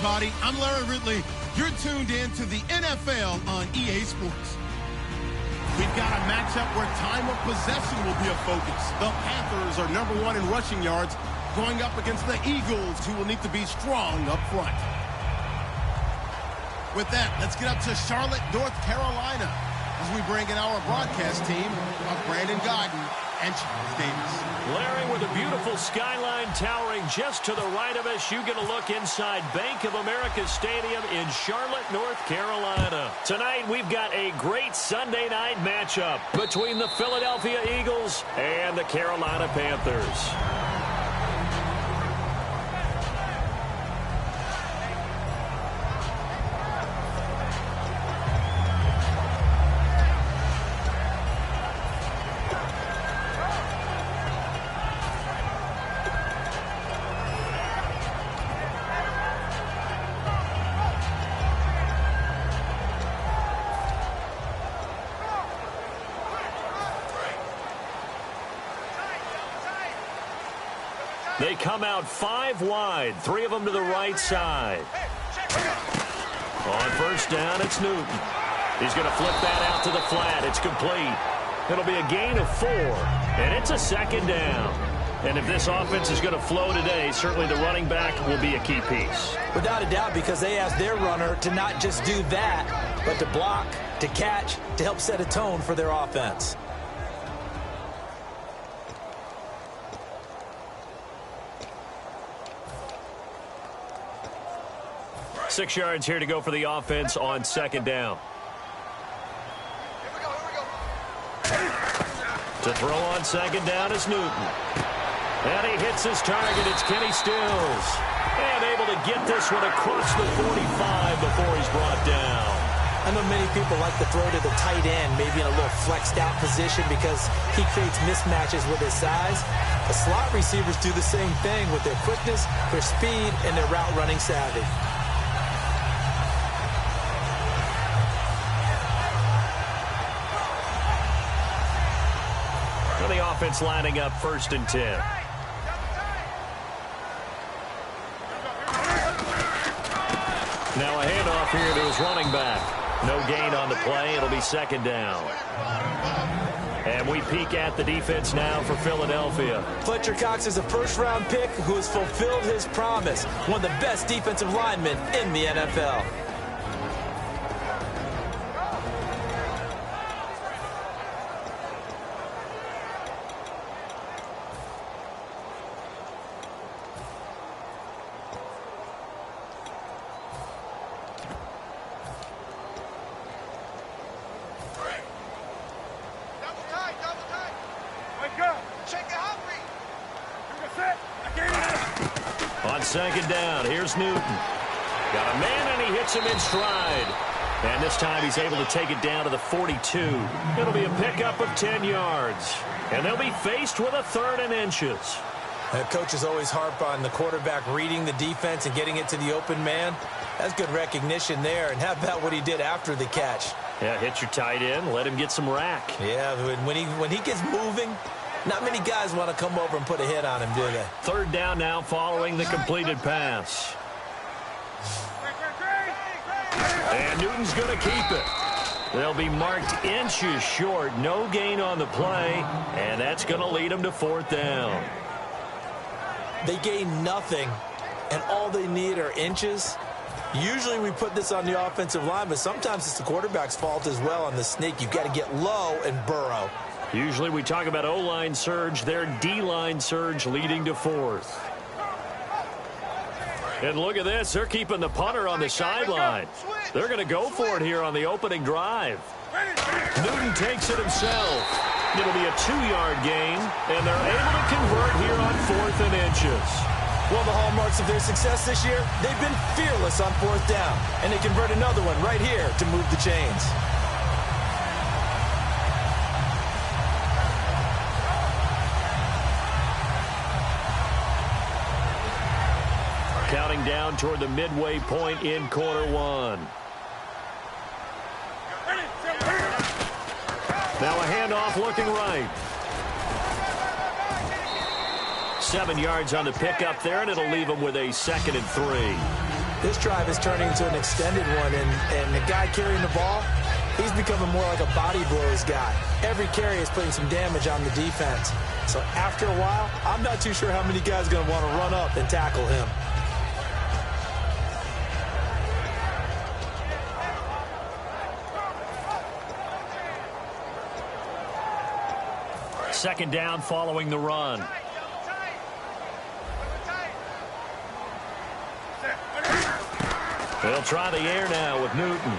everybody. I'm Larry Ridley. You're tuned in to the NFL on EA Sports. We've got a matchup where time of possession will be a focus. The Panthers are #1 in rushing yards, going up against the Eagles, who will need to be strong up front. With that, let's get up to Charlotte, North Carolina, as we bring in our broadcast team of Brandon Godden and Charles Davis. Larry, with a beautiful skyline towering just to the right of us, you get a look inside Bank of America Stadium in Charlotte, North Carolina. Tonight, we've got a great Sunday night matchup between the Philadelphia Eagles and the Carolina Panthers. They come out 5 wide, 3 of them to the right side. On first down, it's Newton. He's going to flip that out to the flat. It's complete. It'll be a gain of 4, and it's a second down. And if this offense is going to flow today, certainly the running back will be a key piece. Without a doubt, because they asked their runner to not just do that, but to block, to catch, to help set a tone for their offense. 6 yards here to go for the offense on second down. To throw on second down is Newton. And he hits his target. It's Kenny Stills. And able to get this one across the 45 before he's brought down. I know many people like to throw to the tight end, maybe in a little flexed out position because he creates mismatches with his size. The slot receivers do the same thing with their quickness, their speed, and their route running savvy. The offense lining up 1st and 10. Now a handoff here to his running back. No gain on the play. It'll be second down. And we peek at the defense now for Philadelphia. Fletcher Cox is a first-round pick who has fulfilled his promise. One of the best defensive linemen in the NFL. On second down, here's Newton. Got a man, and he hits him in stride. And this time he's able to take it down to the 42. It'll be a pickup of 10 yards. And they'll be faced with a 3rd and inches. Coaches always harp on the quarterback reading the defense and getting it to the open man. That's good recognition there. And how about what he did after the catch? Yeah, hit your tight end, let him get some rack. Yeah, when he gets moving, not many guys want to come over and put a hit on him, do they? 3rd down now following the completed pass. And Newton's going to keep it. They'll be marked inches short. No gain on the play, and that's going to lead them to 4th down. They gain nothing, and all they need are inches. Usually we put this on the offensive line, but sometimes it's the quarterback's fault as well on the sneak. You've got to get low and burrow. Usually we talk about O-line surge, their D-line surge leading to 4th. And look at this. They're keeping the punter on the sideline. They're going to go for it here on the opening drive. Newton takes it himself. It'll be a 2-yard gain, and they're able to convert here on 4th and inches. One of the hallmarks of their success this year, they've been fearless on 4th down, and they convert another one right here to move the chains. Counting down toward the midway point in quarter 1. Now a handoff looking right. 7 yards on the pickup there, and it'll leave them with a 2nd and 3. This drive is turning into an extended one, and the guy carrying the ball, he's becoming more like a body blows guy. Every carry is putting some damage on the defense. So after a while, I'm not too sure how many guys are going to want to run up and tackle him. Second down following the run. They'll try the air now with Newton.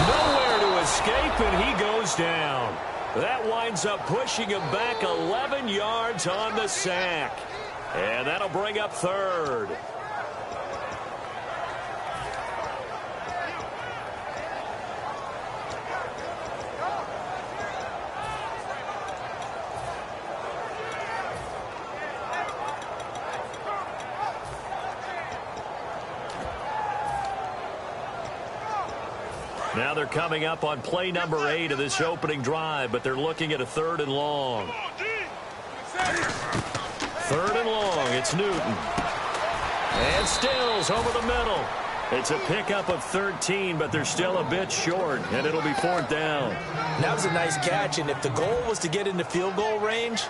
Nowhere to escape, and he goes down. That winds up pushing him back 11 yards on the sack. And that'll bring up third. Now they're coming up on play number 8 of this opening drive, but they're looking at a 3rd and long. 3rd and long, it's Newton. And Stills over the middle. It's a pickup of 13, but they're still a bit short, and it'll be 4th down. That was a nice catch, and if the goal was to get into field goal range,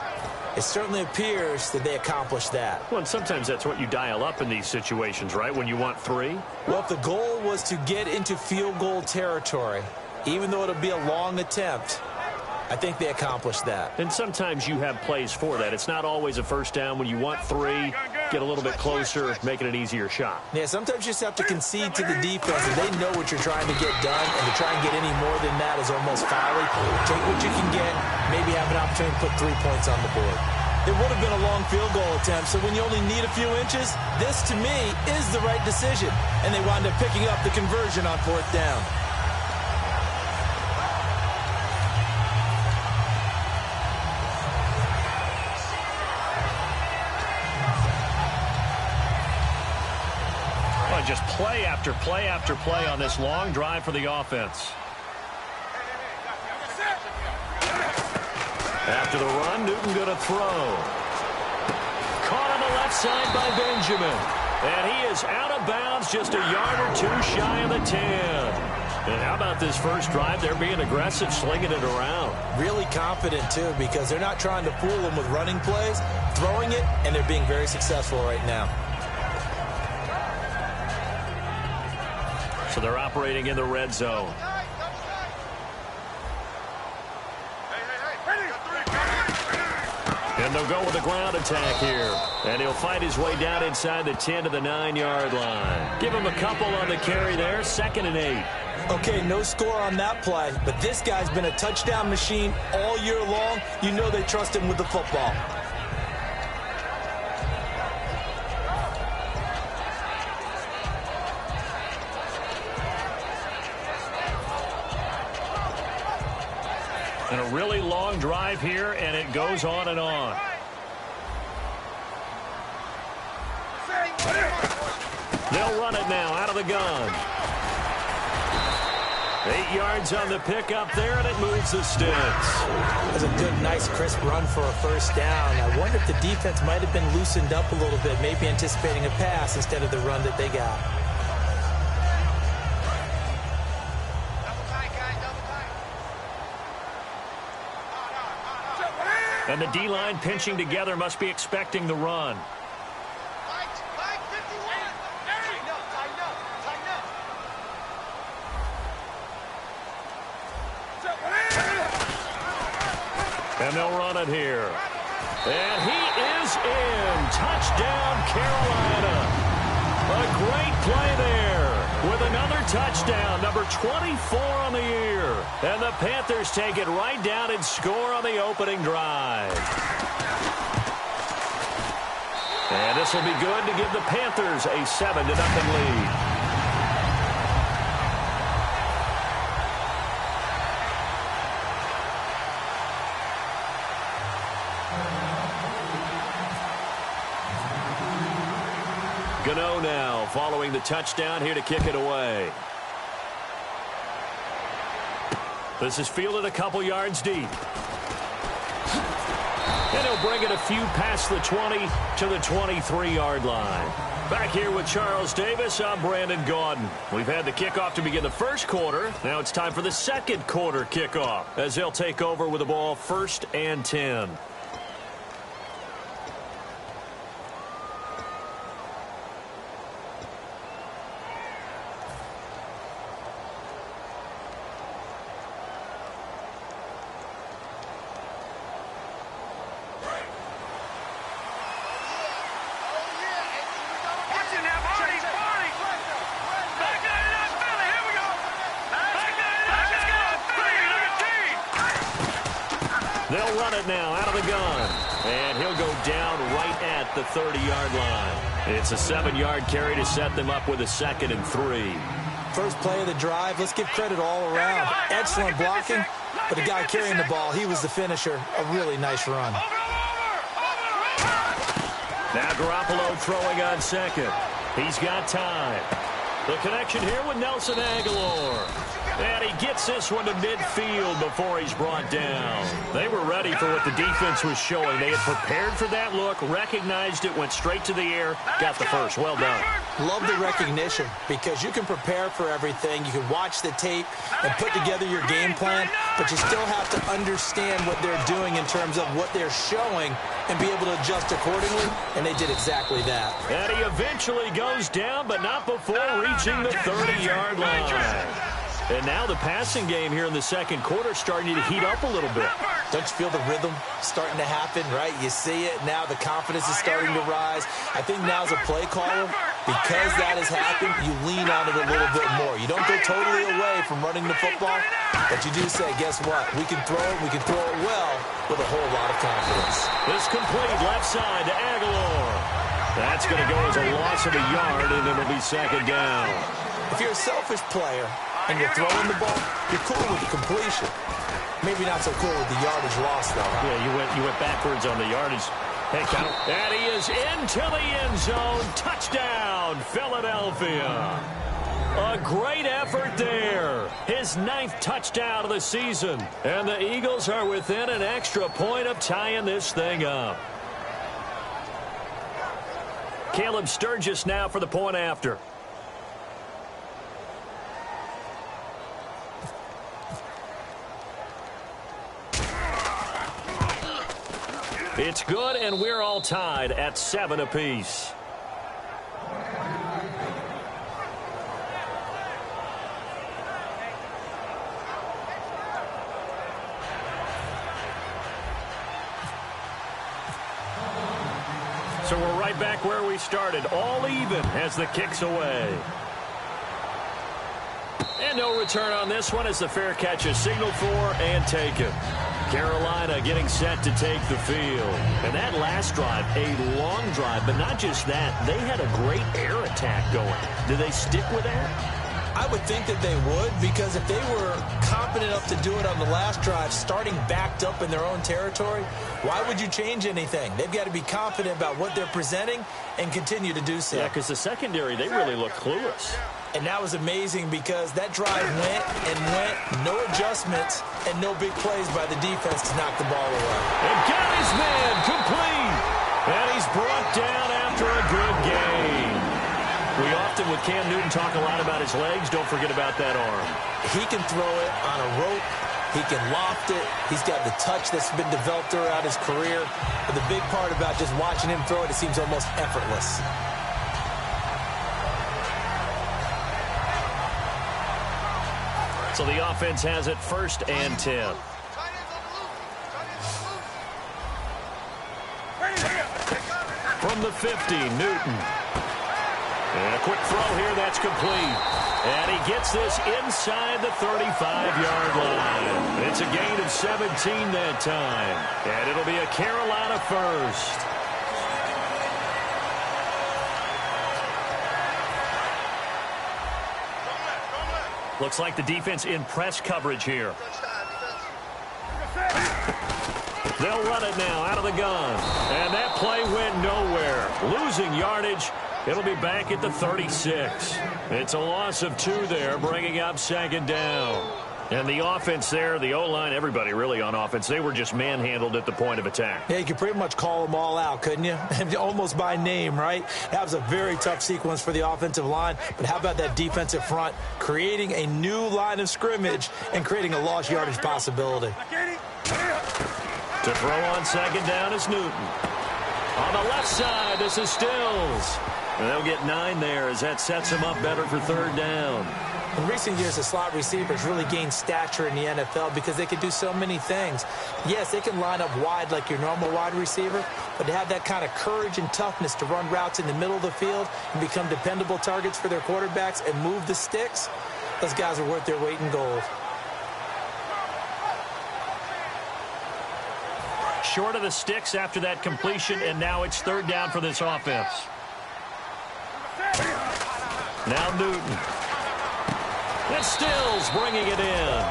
it certainly appears that they accomplished that. Well, and sometimes that's what you dial up in these situations, right, when you want 3? Well, if the goal was to get into field goal territory, even though it'll be a long attempt, I think they accomplished that. And sometimes you have plays for that. It's not always a first down when you want 3, get a little bit closer, making it an easier shot. Yeah, sometimes you just have to concede to the defense, and they know what you're trying to get done, and to try and get any more than that is almost folly. Take what you can get, maybe have an opportunity to put 3 points on the board. It would have been a long field goal attempt, so when you only need a few inches, this, to me, is the right decision. And they wound up picking up the conversion on 4th down. Well, just play after play after play on this long drive for the offense. After the run, Newton going to throw. Caught on the left side by Benjamin. And he is out of bounds, just a yard or 2 shy of the 10. And how about this first drive? They're being aggressive, slinging it around. Really confident, too, because they're not trying to fool them with running plays, throwing it, and they're being very successful right now. So they're operating in the red zone. And they'll go with the ground attack here. And he'll fight his way down inside the 10 to the 9-yard line. Give him a couple on the carry there. 2nd and 8. Okay, no score on that play, but this guy's been a touchdown machine all year long. You know they trust him with the football. And a really long drive here, and it goes on and on. They'll run it now out of the gun. 8 yards on the pickup there, and it moves the sticks. That's a good, nice, crisp run for a first down. I wonder if the defense might have been loosened up a little bit, maybe anticipating a pass instead of the run that they got. And the D-line pinching together, must be expecting the run. And they'll run it here. And he is in. Touchdown, Carolina. A great play there with another touchdown, number 24 on the year. And the Panthers take it right down and score on the opening drive. And this will be good to give the Panthers a 7-0 lead. Gano now following the touchdown here to kick it away. This is fielded a couple yards deep. And And he'll bring it a few past the 20 to the 23-yard line. Back here with Charles Davis, I'm Brandon Gaudin. We've had the kickoff to begin the first quarter. Now it's time for the second quarter kickoff as they'll take over with the ball 1st and 10. They'll run it now out of the gun. And he'll go down right at the 30-yard line. It's a 7-yard carry to set them up with a 2nd and 3. First play of the drive, let's give credit all around. Excellent blocking, but the guy carrying the ball, he was the finisher. A really nice run. Now Garoppolo throwing on 2nd. He's got time. The connection here with Nelson Aguilar. And he gets this one to midfield before he's brought down. They were ready for what the defense was showing. They had prepared for that look, recognized it, went straight to the air, got the first. Well done. Love the recognition because you can prepare for everything. You can watch the tape and put together your game plan, but you still have to understand what they're doing in terms of what they're showing and be able to adjust accordingly, and they did exactly that. And he eventually goes down, but not before reaching the 30-yard line. And now the passing game here in the second quarter starting to heat up a little bit. Don't you feel the rhythm starting to happen, right? You see it. Now the confidence is starting to rise. I think now as a play caller, because that has happened, you lean on it a little bit more. You don't go totally away from running the football, but you do say, guess what? We can throw it. We can throw it well with a whole lot of confidence. This complete left side to Aguilar. That's going to go as a loss of a yard, and it'll be 2nd down. If you're a selfish player and you're throwing the ball, you're cool with the completion. Maybe not so cool with the yardage loss, though. Huh? Yeah, you went backwards on the yardage. Hey, count. And he is into the end zone. Touchdown, Philadelphia. A great effort there. His 9th touchdown of the season. And the Eagles are within an extra point of tying this thing up. Caleb Sturgis now for the point after. It's good, and we're all tied at 7 apiece. So we're right back where we started, all even as the kick's away. And no return on this one as the fair catch is signaled for and taken. Carolina getting set to take the field. And that last drive, a long drive, but not just that. They had a great air attack going. Do they stick with that? I would think that they would, because if they were confident enough to do it on the last drive, starting backed up in their own territory, why would you change anything? They've got to be confident about what they're presenting and continue to do so. Yeah, because the secondary, they really look clueless. And that was amazing because that drive went and went, no adjustments, and no big plays by the defense to knock the ball away. And got his man complete. And he's brought down after a good game. We often, with Cam Newton, talk a lot about his legs. Don't forget about that arm. He can throw it on a rope. He can loft it. He's got the touch that's been developed throughout his career. But the big part about just watching him throw it, it seems almost effortless. So the offense has it 1st and 10. From the 50, Newton. And a quick throw here, that's complete. And he gets this inside the 35-yard line. It's a gain of 17 that time. And it'll be a Carolina first. Looks like the defense in press coverage here. They'll run it now out of the gun. And that play went nowhere. Losing yardage. It'll be back at the 36. It's a loss of 2 there, bringing up 2nd down. And the offense there, the O-line, everybody really on offense, they were just manhandled at the point of attack. Yeah, you could pretty much call them all out, couldn't you? Almost by name, right? That was a very tough sequence for the offensive line. But how about that defensive front creating a new line of scrimmage and creating a lost yardage possibility? To throw on second down is Newton. On the left side, this is Stills. And they'll get 9 there as that sets him up better for third down. In recent years, the slot receivers really gained stature in the NFL because they can do so many things. Yes, they can line up wide like your normal wide receiver, but to have that kind of courage and toughness to run routes in the middle of the field and become dependable targets for their quarterbacks and move the sticks, those guys are worth their weight in gold. Short of the sticks after that completion, and now it's third down for this offense. Now Newton. And Stills bringing it in.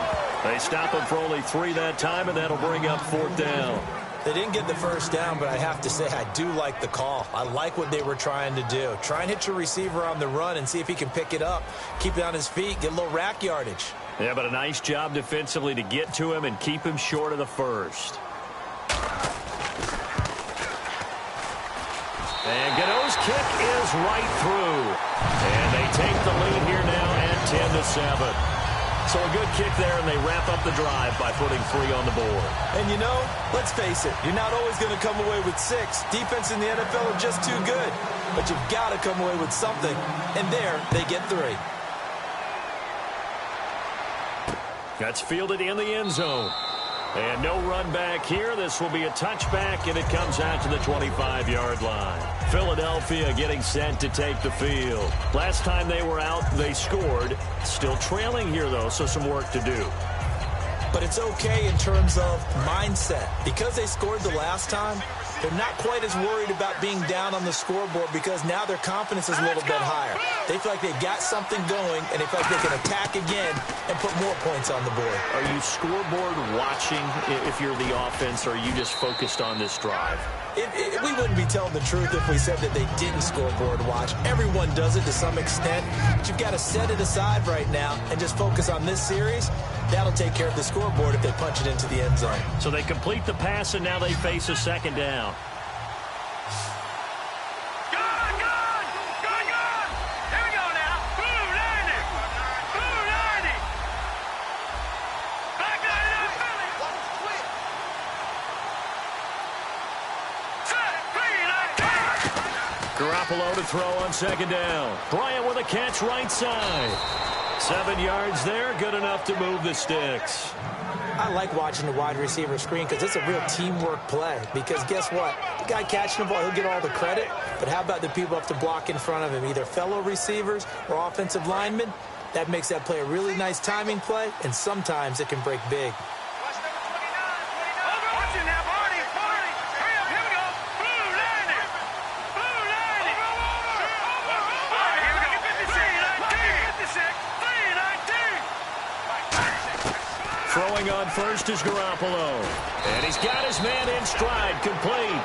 They stop him for only 3 that time, and that'll bring up fourth down. They didn't get the first down, but I have to say I do like the call. I like what they were trying to do. Try and hit your receiver on the run and see if he can pick it up. Keep it on his feet, get a little rack yardage. Yeah, but a nice job defensively to get to him and keep him short of the first. And Gano's kick is right through. And they take the lead here now at 10-7. So a good kick there, and they wrap up the drive by putting 3 on the board. And you know, let's face it, you're not always going to come away with 6. Defense in the NFL are just too good. But you've got to come away with something. And there, they get 3. That's fielded in the end zone. And no run back here. This will be a touchback, and it comes out to the 25-yard line. Philadelphia getting set to take the field. Last time they were out, they scored. Still trailing here, though, so some work to do. But it's okay in terms of mindset. Because they scored the last time, they're not quite as worried about being down on the scoreboard because now their confidence is a little bit higher. They feel like they've got something going, and they feel like they can attack again and put more points on the board. Are you scoreboard watching if you're the offense, or are you just focused on this drive? We wouldn't be telling the truth if we said that they didn't scoreboard watch. Everyone does it to some extent. But you've got to set it aside right now and just focus on this series. That'll take care of the scoreboard if they punch it into the end zone. So they complete the pass, and now they face a second down. Garoppolo to throw on second down. Bryant with a catch right side. 7 yards there, good enough to move the sticks. I like watching the wide receiver screen because it's a real teamwork play. Because guess what? The guy catching the ball, he'll get all the credit. But how about the people up to block in front of him, either fellow receivers or offensive linemen? That makes that play a really nice timing play, and sometimes it can break big. Throwing on first is Garoppolo. And he's got his man in stride, complete.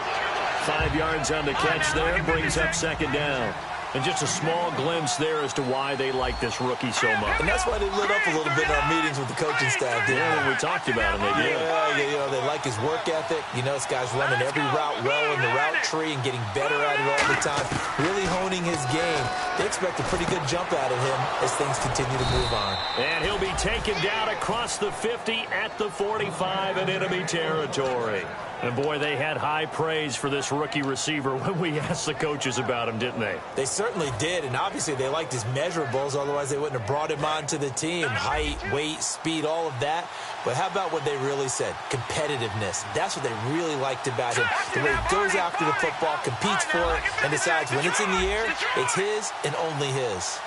5 yards on the catch there, brings up second down. And just a small glimpse there as to why they like this rookie so much. And that's why they lit up a little bit in our meetings with the coaching staff. Yeah, when we talked about him, they did. Yeah, you know, they like his work ethic. You know, this guy's running every route well in the route tree and getting better at it all the time. Really honing his game. They expect a pretty good jump out of him as things continue to move on. And he'll be taken down across the 50 at the 45 in enemy territory. And, boy, they had high praise for this rookie receiver when we asked the coaches about him, didn't they? They certainly did, and obviously they liked his measurables. Otherwise, they wouldn't have brought him onto the team. Height, weight, speed, all of that. But how about what they really said? Competitiveness. That's what they really liked about him. The way he goes after the football, competes for it, and decides when it's in the air, it's his and only his.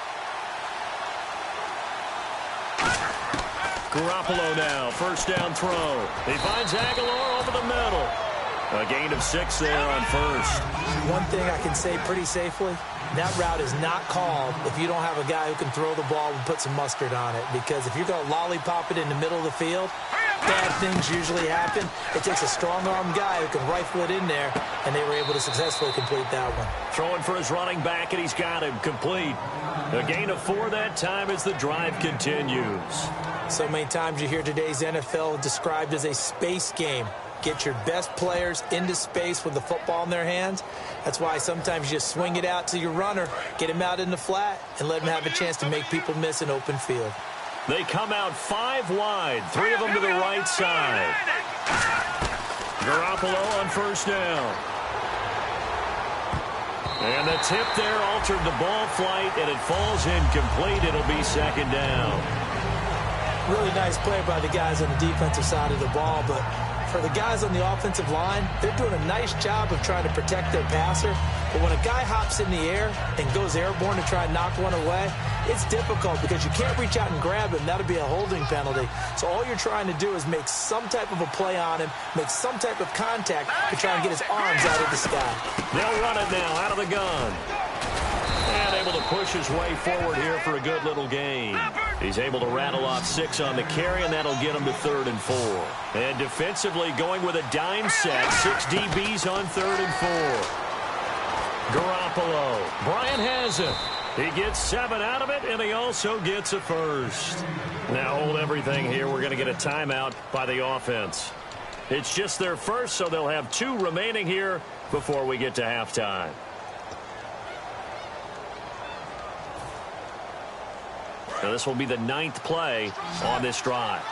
Garoppolo now, first down throw. He finds Aguilar over the middle. A gain of 6 there on first. One thing I can say pretty safely, that route is not called if you don't have a guy who can throw the ball and put some mustard on it. Because if you're going to lollipop it in the middle of the field, bad things usually happen. It takes a strong-arm guy who can rifle it in there, and they were able to successfully complete that one. Throwing for his running back, and he's got him complete. A gain of 4 that time as the drive continues. So many times you hear today's NFL described as a space game. Get your best players into space with the football in their hands. That's why sometimes you just swing it out to your runner, get him out in the flat, and let him have a chance to make people miss an open field. They come out 5 wide, 3 of them to the right side. Garoppolo on first down. And the tip there altered the ball flight, and it falls incomplete. It'll be second down. Really nice play by the guys on the defensive side of the ball, but for the guys on the offensive line, they're doing a nice job of trying to protect their passer. But when a guy hops in the air and goes airborne to try and knock one away, it's difficult because you can't reach out and grab him. That'll be a holding penalty. So all you're trying to do is make some type of a play on him, make some type of contact to try and get his arms out of the sky. They'll run it now out of the gun. And able to push his way forward here for a good little gain. He's able to rattle off 6 on the carry, and that'll get him to 3rd and 4. And defensively going with a dime set. 6 DBs on 3rd and 4. Garoppolo. Brian has it. He gets 7 out of it, and he also gets a first. Now hold everything here. We're going to get a timeout by the offense. It's just their first, so they'll have 2 remaining here before we get to halftime. Now this will be the 9th play on this drive.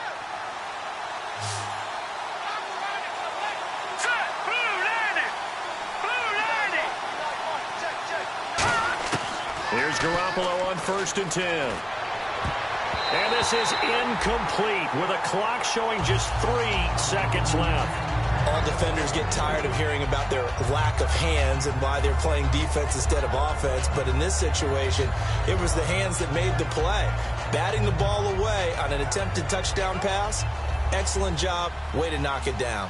Here's Garoppolo on 1st and 10. And this is incomplete with a clock showing just 3 seconds left. All defenders get tired of hearing about their lack of hands and why they're playing defense instead of offense. But in this situation, it was the hands that made the play. Batting the ball away on an attempted touchdown pass, excellent job. Way to knock it down.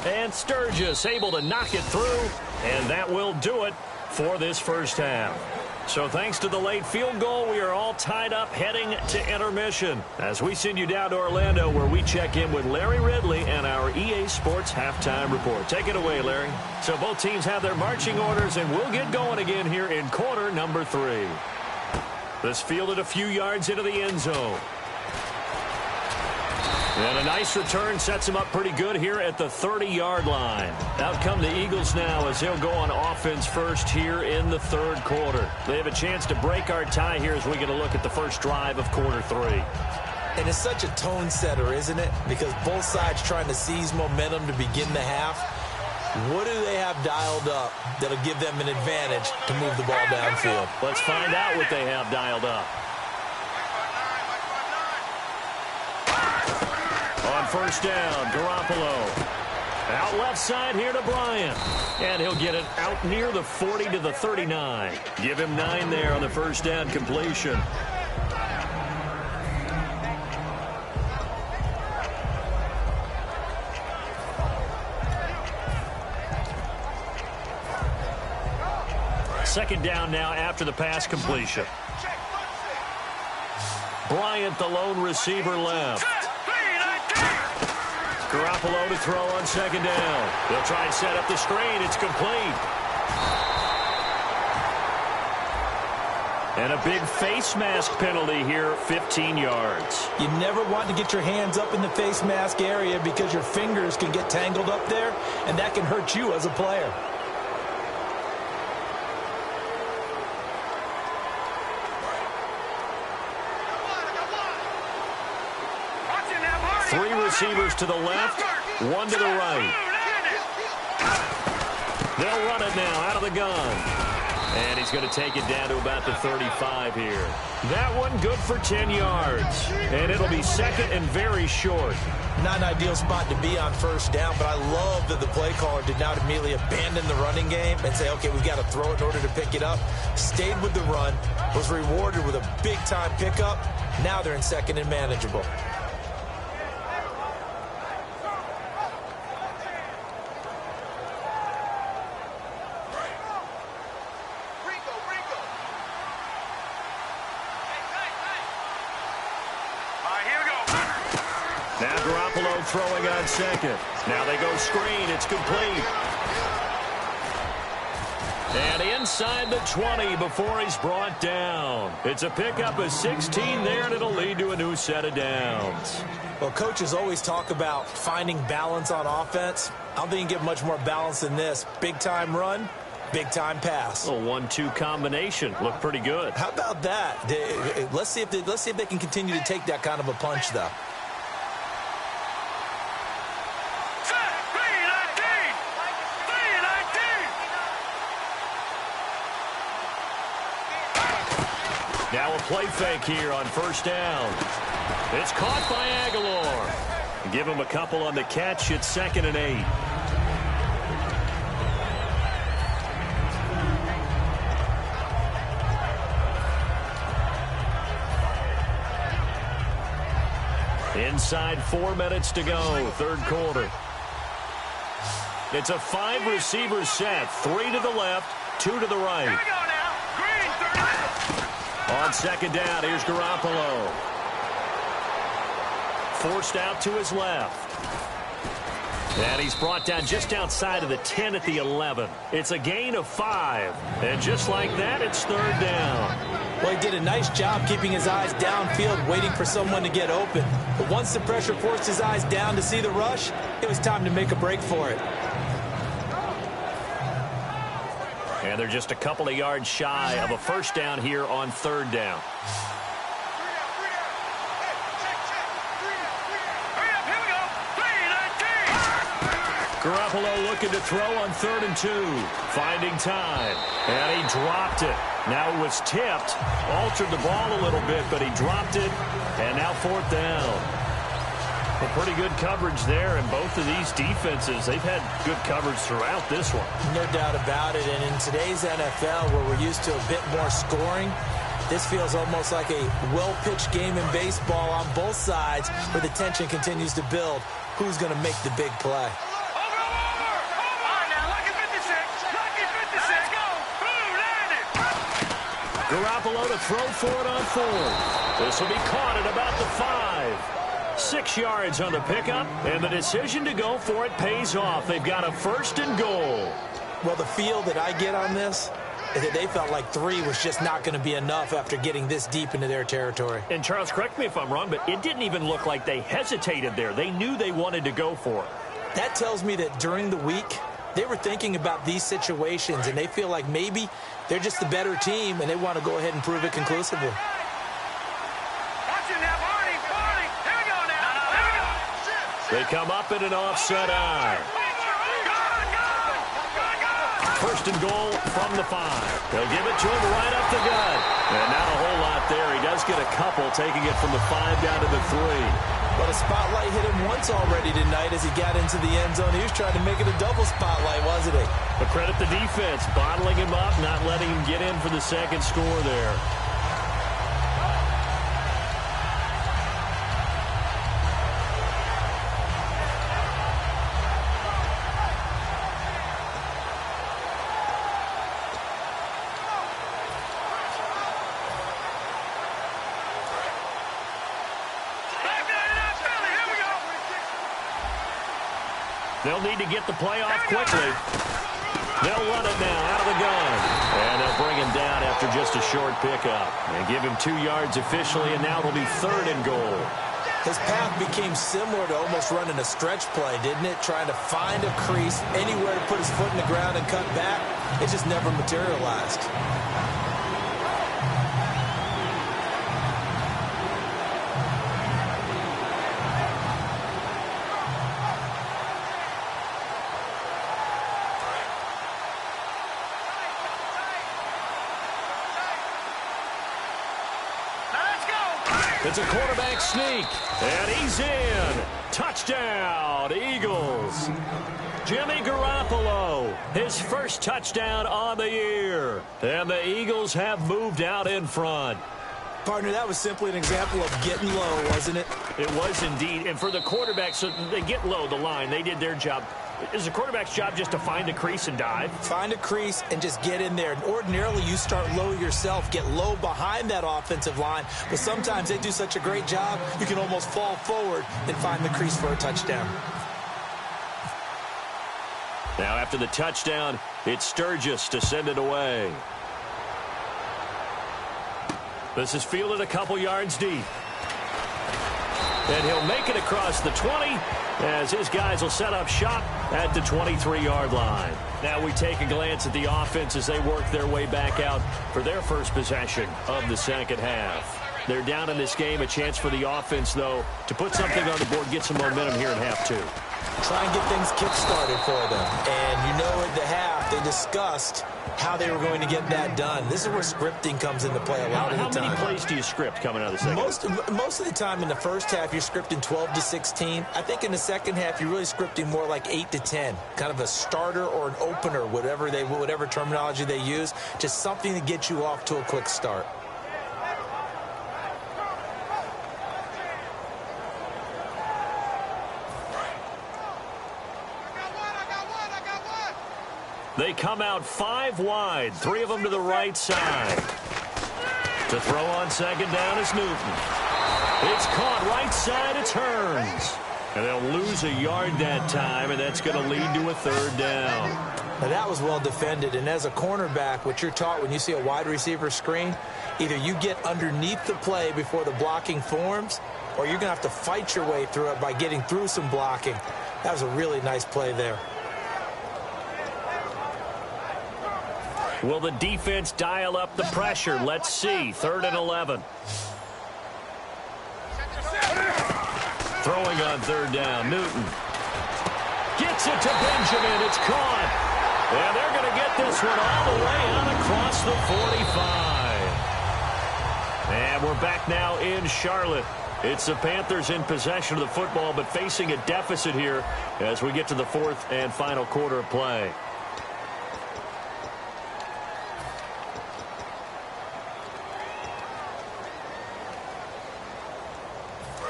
And Sturgis able to knock it through, and that will do it for this first half. So thanks to the late field goal, we are all tied up heading to intermission as we send you down to Orlando, where we check in with Larry Ridley and our EA Sports Halftime Report. Take it away, Larry. So both teams have their marching orders, and we'll get going again here in quarter number 3. This fielded a few yards into the end zone. And a nice return sets him up pretty good here at the 30-yard line. Out come the Eagles now as they'll go on offense first here in the 3rd quarter. They have a chance to break our tie here as we get a look at the first drive of quarter 3. And it's such a tone setter, isn't it? Because both sides trying to seize momentum to begin the half. What do they have dialed up that'll give them an advantage to move the ball downfield? Let's find out what they have dialed up. On first down, Garoppolo. Out left side here to Bryant. And he'll get it out near the 40 to the 39. Give him 9 there on the first down completion. Second down now after the pass completion. Bryant, the lone receiver, left. Garoppolo to throw on second down. They'll try and set up the screen. It's complete. And a big face mask penalty here, 15 yards. You never want to get your hands up in the face mask area because your fingers can get tangled up there, and that can hurt you as a player. Three receivers to the left, 1 to the right. They'll run it now out of the gun. And he's going to take it down to about the 35 here. That one good for 10 yards. And it'll be second and very short. Not an ideal spot to be on first down, but I love that the play caller did not immediately abandon the running game and say, okay, we've got to throw it in order to pick it up. Stayed with the run, was rewarded with a big-time pickup. Now they're in second and manageable. Now Garoppolo throwing on second. Now they go screen. It's complete. And inside the 20 before he's brought down. It's a pickup of 16 there, and it'll lead to a new set of downs. Well, coaches always talk about finding balance on offense. I don't think you can get much more balance than this. Big-time run, big-time pass. A 1-2 combination. Looked pretty good. How about that? Let's see if they can continue to take that kind of a punch, though. Now a play fake here on first down. It's caught by Aguilar. Give him a couple on the catch. It's 2nd and 8. Inside 4 minutes to go, third quarter. It's a 5-receiver set. 3 to the left, 2 to the right. On second down, here's Garoppolo. Forced out to his left. And he's brought down just outside of the 10 at the 11. It's a gain of 5. And just like that, it's third down. Well, he did a nice job keeping his eyes downfield, waiting for someone to get open. But once the pressure forced his eyes down to see the rush, it was time to make a break for it. And they're just a couple of yards shy of a first down here on third down. Garoppolo looking to throw on 3rd and 2. Finding time. And he dropped it. Now it was tipped. Altered the ball a little bit, but he dropped it. And now 4th down. A pretty good coverage there, and both of these defenses, they've had good coverage throughout this one. No doubt about it, and in today's NFL, where we're used to a bit more scoring, this feels almost like a well-pitched game in baseball on both sides, where the tension continues to build. Who's going to make the big play? Garoppolo to throw for it on 4th. This will be caught at about the 5. 6 yards on the pickup, and the decision to go for it pays off. They've got a 1st and goal. Well, the feel that I get on this is that they felt like 3 was just not going to be enough after getting this deep into their territory. And Charles, correct me if I'm wrong, but it didn't even look like they hesitated there. They knew they wanted to go for it. That tells me that during the week, they were thinking about these situations, and they feel like maybe they're just the better team, and they want to go ahead and prove it conclusively. They come up in an offset eye. 1st and goal from the 5. They'll give it to him right up the gut. And not a whole lot there. He does get a couple, taking it from the 5 down to the 3. But a spotlight hit him once already tonight as he got into the end zone. He was trying to make it a double spotlight, wasn't he? But credit the defense, bottling him up, not letting him get in for the second score there. They'll need to get the play off quickly. They'll run it now out of the gun. And they'll bring him down after just a short pickup. And give him 2 yards officially, and now it'll be 3rd and goal. His path became similar to almost running a stretch play, didn't it? Trying to find a crease, anywhere to put his foot in the ground and cut back. It just never materialized. It's a quarterback sneak, and he's in. Touchdown, Eagles. Jimmy Garoppolo, his first touchdown on the year. And the Eagles have moved out in front. Partner, that was simply an example of getting low, wasn't it? It was indeed. And for the quarterback, so they get low the line. They did their job. Is the quarterback's job just to find a crease and dive? Find a crease and just get in there. And ordinarily, you start low yourself, get low behind that offensive line. But sometimes they do such a great job, you can almost fall forward and find the crease for a touchdown. Now, after the touchdown, it's Sturgis to send it away. This is fielded a couple yards deep. And he'll make it across the 20 as his guys will set up shop at the 23-yard line. Now we take a glance at the offense as they work their way back out for their first possession of the second half. They're down in this game. A chance for the offense, though, to put something on the board, get some momentum here in half two. Try and get things kick-started for them. And you know at the half, they discussed how they were going to get that done. This is where scripting comes into play a lot of the time. How many plays do you script coming out of the second? Most of the time in the first half, you're scripting 12 to 16. I think in the second half, you're really scripting more like 8 to 10. Kind of a starter or an opener, whatever terminology they use. Just something to get you off to a quick start. They come out 5 wide, 3 of them to the right side. To throw on second down is Newton. It's caught right side, it's Hearns. And they'll lose a yard that time, and that's going to lead to a third down. Now that was well defended, and as a cornerback, what you're taught when you see a wide receiver screen, either you get underneath the play before the blocking forms, or you're going to have to fight your way through it by getting through some blocking. That was a really nice play there. Will the defense dial up the pressure? Let's see. 3rd and 11. Throwing on 3rd down. Newton gets it to Benjamin. It's caught. And they're going to get this one all the way out across the 45. And we're back now in Charlotte. It's the Panthers in possession of the football, but facing a deficit here as we get to the 4th and final quarter of play.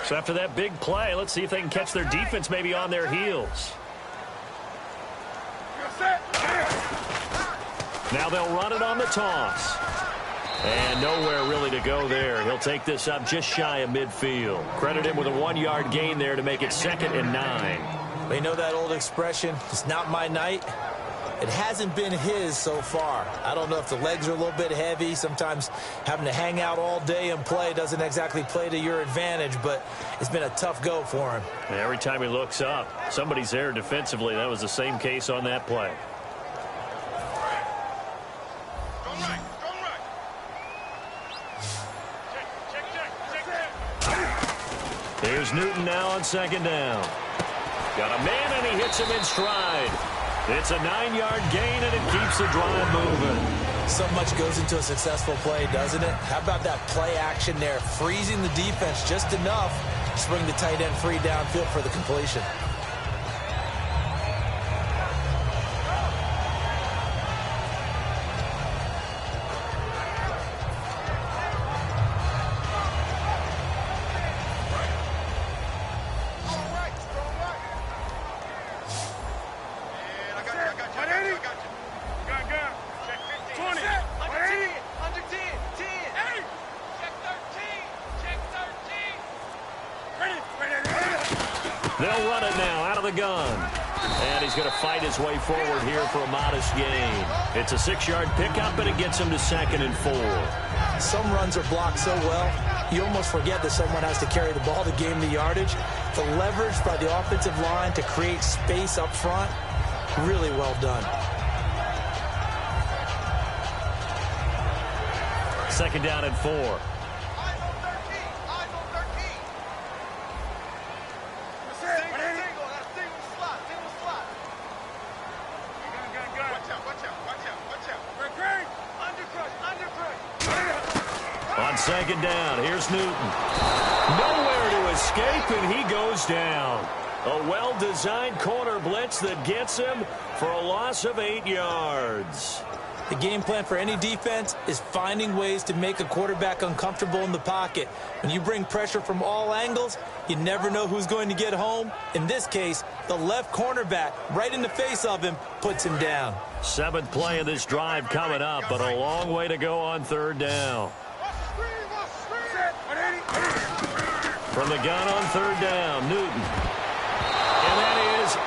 So after that big play, let's see if they can catch their defense maybe on their heels. Now they'll run it on the toss. And nowhere really to go there. He'll take this up just shy of midfield. Credit him with a 1-yard gain there to make it 2nd and 9. They know that old expression, it's not my night. It hasn't been his so far. I don't know if the legs are a little bit heavy. Sometimes having to hang out all day and play doesn't exactly play to your advantage, but it's been a tough go for him. And every time he looks up, somebody's there defensively. That was the same case on that play. Here's Newton now on 2nd down. Got a man, and he hits him in stride. It's a 9-yard gain, and it keeps the drive moving. So much goes into a successful play, doesn't it? How about that play action there? Freezing the defense just enough to bring the tight end free downfield for the completion. They'll run it now out of the gun. And he's going to fight his way forward here for a modest gain. It's a 6-yard pickup, and it gets him to 2nd and 4. Some runs are blocked so well, you almost forget that someone has to carry the ball to gain the yardage. The leverage by the offensive line to create space up front, really well done. 2nd down and 4. On 2nd down, here's Newton. Nowhere to escape, and he goes down. A well-designed corner blitz that gets him for a loss of 8 yards. The game plan for any defense is finding ways to make a quarterback uncomfortable in the pocket. When you bring pressure from all angles, you never know who's going to get home. In this case, the left cornerback, right in the face of him, puts him down. 7th play of this drive coming up, but a long way to go on 3rd down. From the gun on 3rd down, Newton. And that is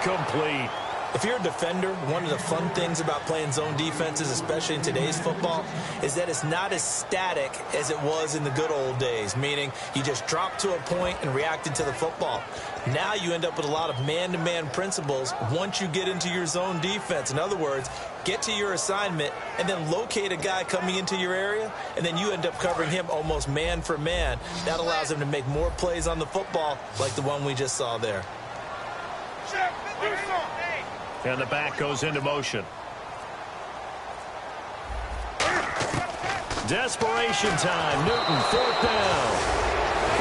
incomplete. If you're a defender, one of the fun things about playing zone defenses, especially in today's football, is that it's not as static as it was in the good old days, meaning you just drop to a point and reacted to the football. Now you end up with a lot of man-to-man principles once you get into your zone defense. In other words, get to your assignment and then locate a guy coming into your area, and then you end up covering him almost man for man. That allows him to make more plays on the football like the one we just saw there. And the back goes into motion. Desperation time. Newton, 4th down.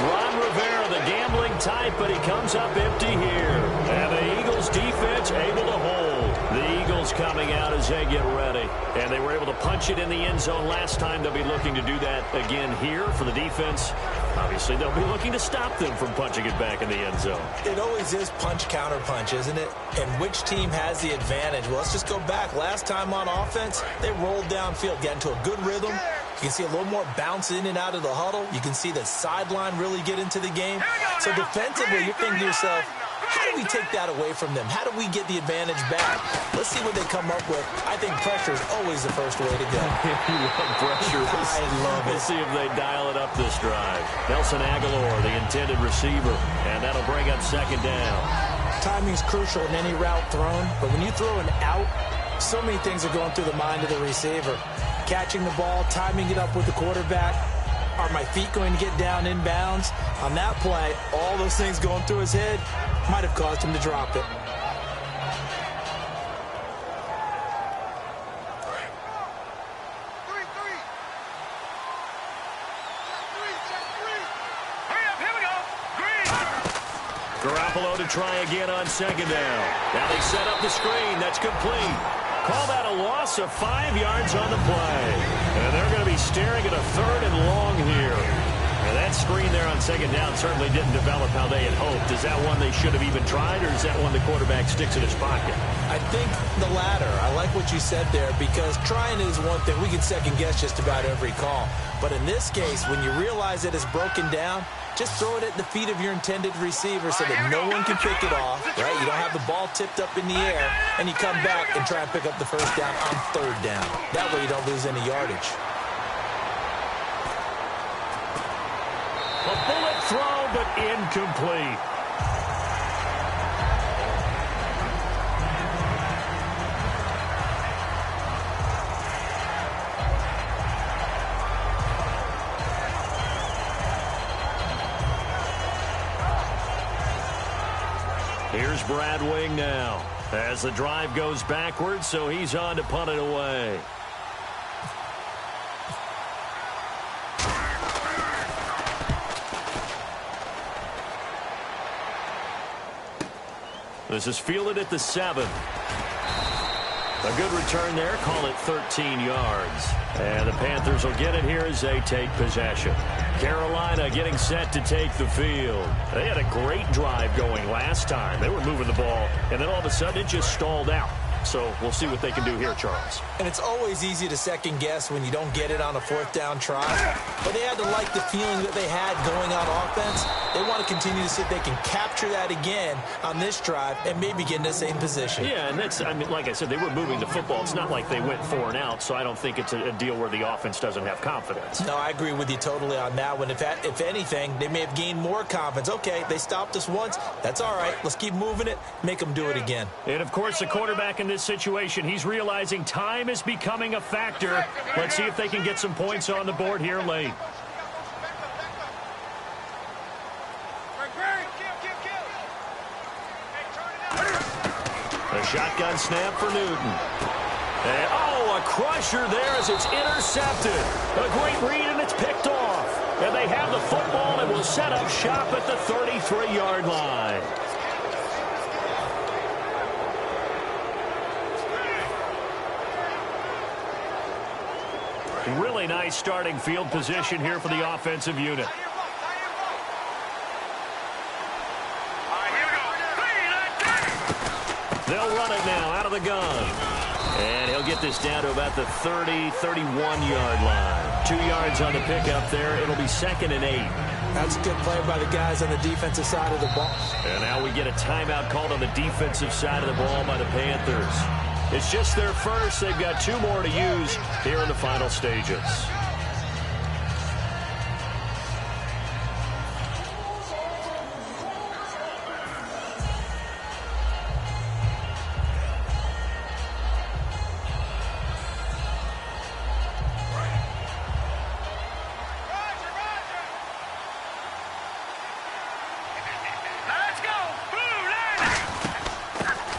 Ron Rivera, the gambling type, but he comes up empty here. And the Eagles defense able to hold. The Eagles coming out as they get ready. And they were able to punch it in the end zone last time. They'll be looking to do that again here for the defense. Obviously, they'll be looking to stop them from punching it back in the end zone. It always is punch-counter punch, isn't it? And which team has the advantage? Well, let's just go back. Last time on offense, they rolled downfield, got into a good rhythm. You can see a little more bounce in and out of the huddle. You can see the sideline really get into the game. So defensively, you're thinking to yourself, how do we take that away from them? How do we get the advantage back? Let's see what they come up with. I think pressure is always the first way to go. You love pressure. I love it. We'll see if they dial it up this drive. Nelson Aguilar, the intended receiver, and that'll bring up 2nd down. Timing's crucial in any route thrown, but when you throw an out, so many things are going through the mind of the receiver. Catching the ball, timing it up with the quarterback. Are my feet going to get down in bounds? On that play, all those things going through his head might have caused him to drop it. Garoppolo to try again on 2nd down. Now they set up the screen. That's complete. Call that a loss of 5 yards on the play. And they're going to be staring at a 3rd and long here. And that screen there on 2nd down certainly didn't develop how they had hoped. Is that one they should have even tried, or is that one the quarterback sticks in his pocket? I think the latter. I like what you said there, because trying is one thing. We can second-guess just about every call. But in this case, when you realize that it's broken down, just throw it at the feet of your intended receiver so that no one can pick it off, right? You don't have the ball tipped up in the air, and you come back and try and pick up the 1st down on 3rd down. That way you don't lose any yardage. A bullet throw, but incomplete. Here's Brad Wing now as the drive goes backwards, so he's on to punt it away. This is fielded at the 7. A good return there. Call it 13 yards. And the Panthers will get it here as they take possession. Carolina getting set to take the field. They had a great drive going last time. They were moving the ball, and then all of a sudden it just stalled out. So we'll see what they can do here, Charles. And it's always easy to second guess when you don't get it on a 4th down try. But they had to like the feeling that they had going on offense. They want to continue to see if they can capture that again on this drive and maybe get in the same position. Yeah, and that's, I mean, like I said, they were moving the football. It's not like they went 4 and out, so I don't think it's a deal where the offense doesn't have confidence. No, I agree with you totally on that one. If anything, they may have gained more confidence. Okay, they stopped us once. That's all right. Let's keep moving it. Make them do it again. And, of course, the quarterback in this situation, he's realizing time is becoming a factor. Let's see if they can get some points on the board here late. A shotgun snap for Newton. And, oh, a crusher there as it's intercepted. A great read, and it's picked off. And they have the football and will set up shop at the 33-yard line. really nice starting field position here for the offensive unit. They'll run it now out of the gun. And he'll get this down to about the 30, 31-yard line. 2 yards on the pickup there. It'll be 2nd and 8. That's a good play by the guys on the defensive side of the ball. And now we get a timeout called on the defensive side of the ball by the Panthers. It's just their first. They've got 2 more to use here in the final stages.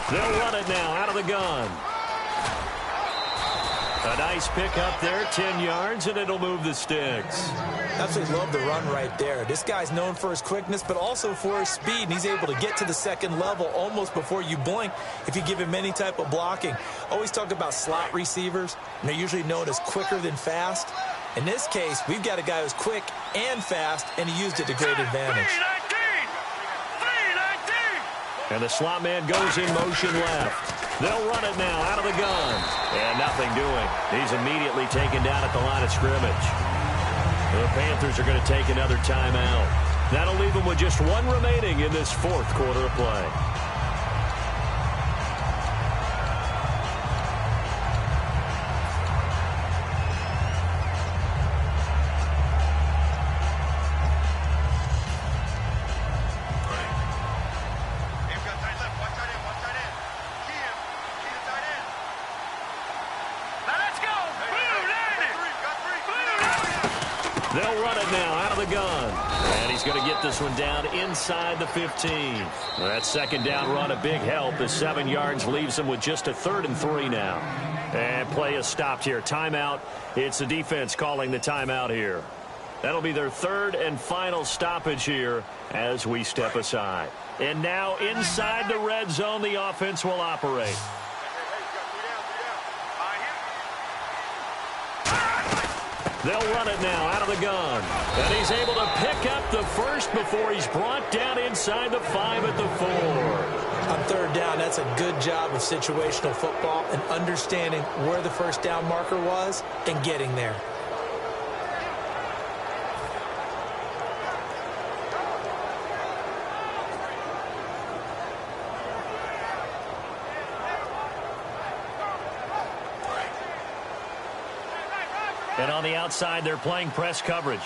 They'll run it now out of the gun. A nice pick up there, 10 yards, and it'll move the sticks. Absolutely love the run right there. This guy's known for his quickness, but also for his speed, and he's able to get to the second level almost before you blink if you give him any type of blocking. Always talk about slot receivers, and they're usually known as quicker than fast. In this case, we've got a guy who's quick and fast, and he used it to great advantage. And the slot man goes in motion left. They'll run it now out of the gun. And nothing doing. He's immediately taken down at the line of scrimmage. The Panthers are going to take another timeout. That'll leave them with just 1 remaining in this 4th quarter of play. They'll run it now out of the gun. And he's going to get this one down inside the 15. That 2nd down run, a big help. The 7 yards leaves him with just a 3rd and 3 now. And play is stopped here. Timeout. It's the defense calling the timeout here. That'll be their 3rd and final stoppage here as we step aside. And now inside the red zone, the offense will operate. They'll run it now out of the gun. And he's able to pick up the first before he's brought down inside the 5 at the 4. On 3rd down, that's a good job of situational football and understanding where the first down marker was and getting there. And on the outside, they're playing press coverage.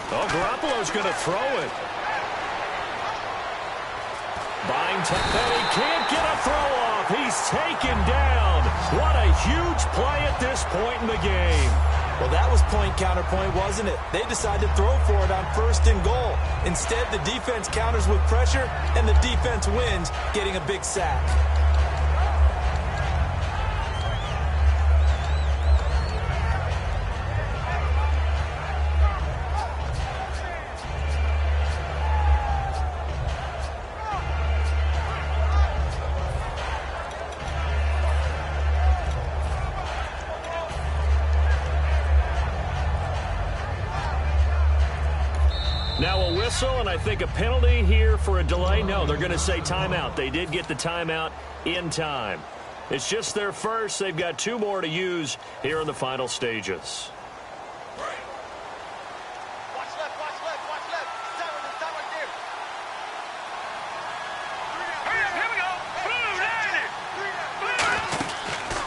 Oh, Garoppolo's going to throw it. Buying time. And he can't get a throw off. He's taken down. What a huge play at this point in the game. Well, that was point counterpoint, wasn't it? They decided to throw for it on 1st and goal. Instead, the defense counters with pressure, and the defense wins, getting a big sack. Now a whistle, and I think a penalty here for a delay. No, they're going to say timeout. They did get the timeout in time. It's just their first. They've got 2 more to use here in the final stages.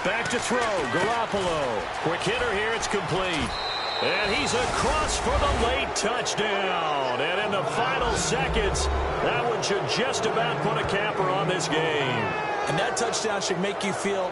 Back to throw, Garoppolo. Quick hitter here, it's complete. And he's across for the late touchdown. And in the final seconds, that one should just about put a capper on this game. And that touchdown should make you feel